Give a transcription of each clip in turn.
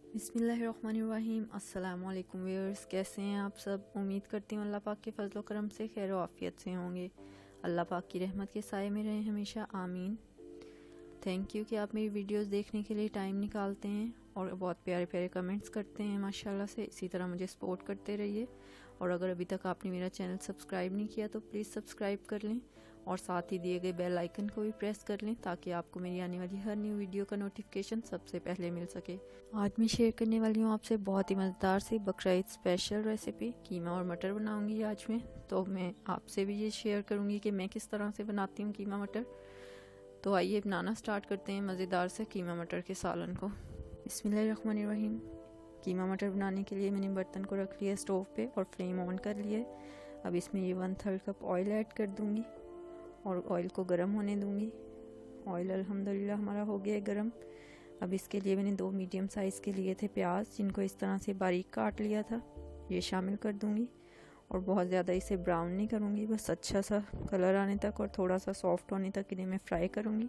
बिस्मिल्लाहिर्रहमानिर्रहीम। अस्सलामुअलैकुम व्यूअर्स, कैसे हैं आप सब। उम्मीद करती हूँ अल्लाह पाक के फजल करम से खैर आफियत से होंगे। अल्लाह पाक की रहमत के साए में रहें हमेशा, आमीन। थैंक यू कि आप मेरी वीडियोस देखने के लिए टाइम निकालते हैं और बहुत प्यारे प्यारे कमेंट्स करते हैं माशाल्लाह से। इसी तरह मुझे सपोर्ट करते रहिए और अगर अभी तक आपने मेरा चैनल सब्सक्राइब नहीं किया तो प्लीज़ सब्सक्राइब कर लें और साथ ही दिए गए बेल आइकन को भी प्रेस कर लें ताकि आपको मेरी आने वाली हर न्यू वीडियो का नोटिफिकेशन सबसे पहले मिल सके। आज मैं शेयर करने वाली हूँ आपसे बहुत ही मज़ेदार सी बकरा ईद स्पेशल रेसिपी कीमा और मटर बनाऊंगी आज मैं। तो मैं आपसे भी ये शेयर करूँगी कि मैं किस तरह से बनाती हूँ कीमा मटर। तो आइए बनाना स्टार्ट करते हैं मज़ेदार से कीमा मटर के सालन को। बिस्मिल्लाहिर्रहमानिर्रहीम। कीमा मटर बनाने के लिए मैंने बर्तन को रख लिया स्टोव पे और फ्लेम ऑन कर लिया। अब इसमें ये 1/3 कप ऑयल ऐड कर दूंगी और ऑयल को गर्म होने दूंगी। ऑयल अल्हम्दुलिल्लाह हमारा हो गया है गर्म। अब इसके लिए मैंने 2 मीडियम साइज़ के लिए थे प्याज, जिनको इस तरह से बारीक काट लिया था, ये शामिल कर दूंगी। और बहुत ज़्यादा इसे ब्राउन नहीं करूँगी, बस अच्छा सा कलर आने तक और थोड़ा सा सॉफ्ट होने तक इन्हें मैं फ्राई करूँगी।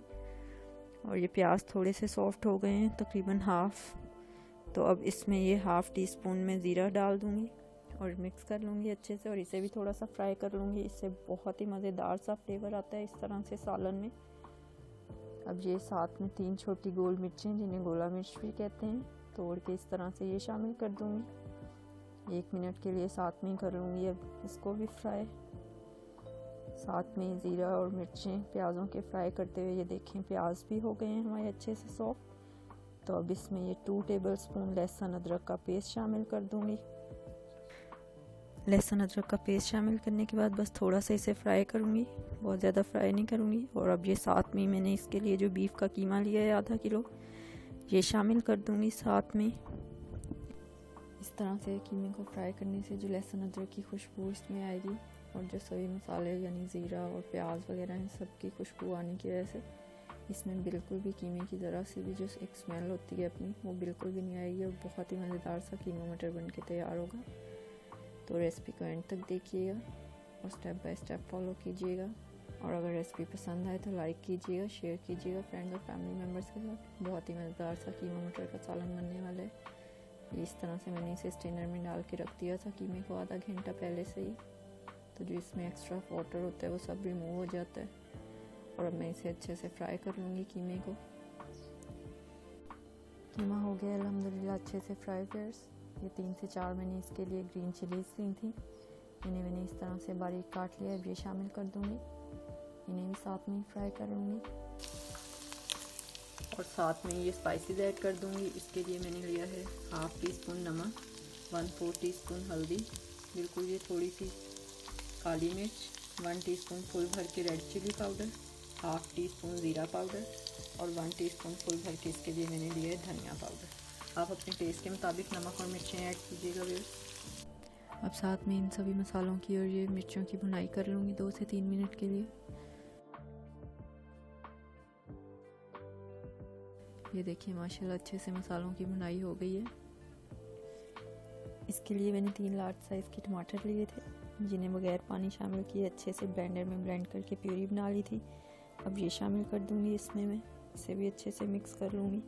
और ये प्याज थोड़े से सॉफ्ट हो गए हैं, तकरीबन हाफ़। तो अब इसमें ये हाफ़ टी स्पून में ज़ीरा डाल दूँगी और मिक्स कर लूँगी अच्छे से और इसे भी थोड़ा सा फ्राई कर लूँगी। इससे बहुत ही मज़ेदार सा फ्लेवर आता है इस तरह से सालन में। अब ये साथ में 3 छोटी गोल मिर्चें, जिन्हें गोला मिर्च भी कहते हैं, तोड़ के इस तरह से ये शामिल कर दूँगी। 1 मिनट के लिए साथ में ही कर लूँगी अब इसको भी फ्राई। साथ में ज़ीरा और मिर्चें प्याज़ों के फ्राई करते हुए ये देखें प्याज भी हो गए हैं हमारे अच्छे से सॉफ्ट। तो अब इसमें ये 2 टेबलस्पून लहसुन अदरक का पेस्ट शामिल कर दूँगी। लहसुन अदरक का पेस्ट शामिल करने के बाद बस थोड़ा सा इसे फ्राई करूँगी, बहुत ज़्यादा फ्राई नहीं करूँगी। और अब ये साथ में मैंने इसके लिए जो बीफ का कीमा लिया है आधा किलो, ये शामिल कर दूँगी साथ में। इस तरह से कीमे को फ्राई करने से जो लहसुन अदरक की खुशबू इसमें आएगी और जो सभी मसाले यानी ज़ीरा और प्याज वगैरह हैं सब की खुशबू आने की वजह से इसमें बिल्कुल भी कीमे की ज़रा सी भी जो एक स्मेल होती है अपनी, वो बिल्कुल भी नहीं आएगी और बहुत ही मज़ेदार सा कीमा मटर बन के तैयार होगा। तो रेसिपी को एंड तक देखिएगा और स्टेप बाय स्टेप फॉलो कीजिएगा। और अगर रेसिपी पसंद आए तो लाइक कीजिएगा, शेयर कीजिएगा फ्रेंड्स और फैमिली मेम्बर्स के साथ। बहुत ही मज़ेदार सा कीमा मटर का सालन बनने वाला है। इस तरह से मैंने इसे स्टेनर में डाल के रख दिया था कीमे को आधा घंटा पहले से ही, तो जो इसमें एक्स्ट्रा वाटर होता है वो सब रिमूव हो जाता है। और अब मैं इसे अच्छे से फ्राई कर लूँगी कीमे को। कीमा हो गया अल्हम्दुलिल्लाह अच्छे से फ्राई। फ्रेंड्स, ये 3 से 4 मैंने इसके लिए ग्रीन चिलीज ली थी, इन्हें मैंने इस तरह से बारीक काट लिया है, ये शामिल कर दूँगी। इन्हें भी साथ में फ्राई कर लूँगी और साथ में ये स्पाइसेस ऐड कर दूँगी। इसके लिए मैंने लिया है हाफ़ टी स्पून नमक, 1/4 टीस्पून हल्दी, बिल्कुल ये थोड़ी सी काली मिर्च, 1 टीस्पून फुल भर के red chilli powder, half teaspoon ज़ीरा पाउडर और 1 टीस्पून फुल भर के इसके लिए मैंने लिया है धनिया पाउडर। आप अपने टेस्ट के मुताबिक नमक और मिर्चें ऐड कीजिएगा व्यूअर्स। अब साथ में इन सभी मसालों की और ये मिर्चों की भुनाई कर लूँगी 2 से 3 मिनट के लिए। ये देखिए माशाल्लाह अच्छे से मसालों की भुनाई हो गई है। इसके लिए मैंने 3 लार्ज साइज़ के टमाटर लिए थे, जिन्हें बगैर पानी शामिल किए अच्छे से ब्लेंडर में ब्लेंड करके प्यूरी बना ली थी। अब ये शामिल कर दूँगी इसमें मैं, इसे भी अच्छे से मिक्स कर लूँगी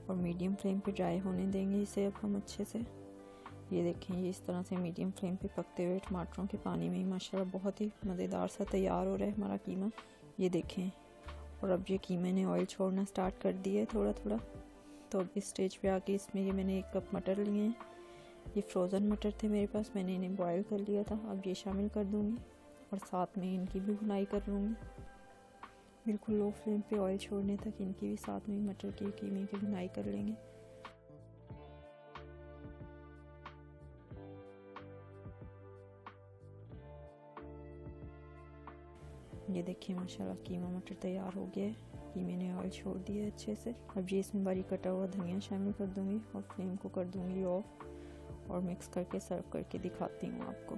और मीडियम फ्लेम पे ड्राई होने देंगे इसे अब हम अच्छे से। ये देखें ये इस तरह से मीडियम फ्लेम पे पकते हुए टमाटरों के पानी में ही माशाल्लाह बहुत ही मज़ेदार सा तैयार हो रहा है हमारा कीमा। ये देखें, और अब ये कीमे ने ऑयल छोड़ना स्टार्ट कर दिया है थोड़ा थोड़ा। तो अब इस स्टेज पे आके इसमें ये मैंने 1 कप मटर लिए हैं, ये फ्रोज़न मटर थे मेरे पास, मैंने इन्हें बॉयल कर लिया था। अब ये शामिल कर दूँगी और साथ में इनकी भी भुनाई कर लूँगी, बिल्कुल लो फ्लेम पे ऑयल छोड़ने तक इनकी भी साथ में मटर की कीमे की भुनाई कर लेंगे। ये देखिए माशाल्लाह कीमा मटर तैयार हो गया है, कीमे ने ऑयल छोड़ दिया है अच्छे से। अब ये इसमें बारीक कटा हुआ धनिया शामिल कर दूँगी और फ्लेम को कर दूँगी ऑफ और मिक्स करके सर्व करके दिखाती हूँ आपको।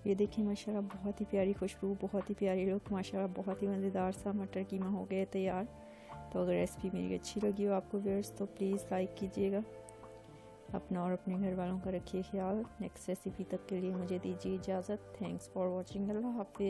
ये देखिए माशाल्लाह बहुत ही प्यारी खुशबू, बहुत ही प्यारी लुक, माशाल्लाह बहुत ही मज़ेदार सा मटर कीमा हो गया तैयार। तो अगर रेसिपी मेरी अच्छी लगी हो आपको व्यूअर्स तो प्लीज़ लाइक कीजिएगा। अपना और अपने घर वालों का रखिए ख्याल। नेक्स्ट रेसिपी तक के लिए मुझे दीजिए इजाज़त। Thanks for watching. अल्लाह हाफ़िज़।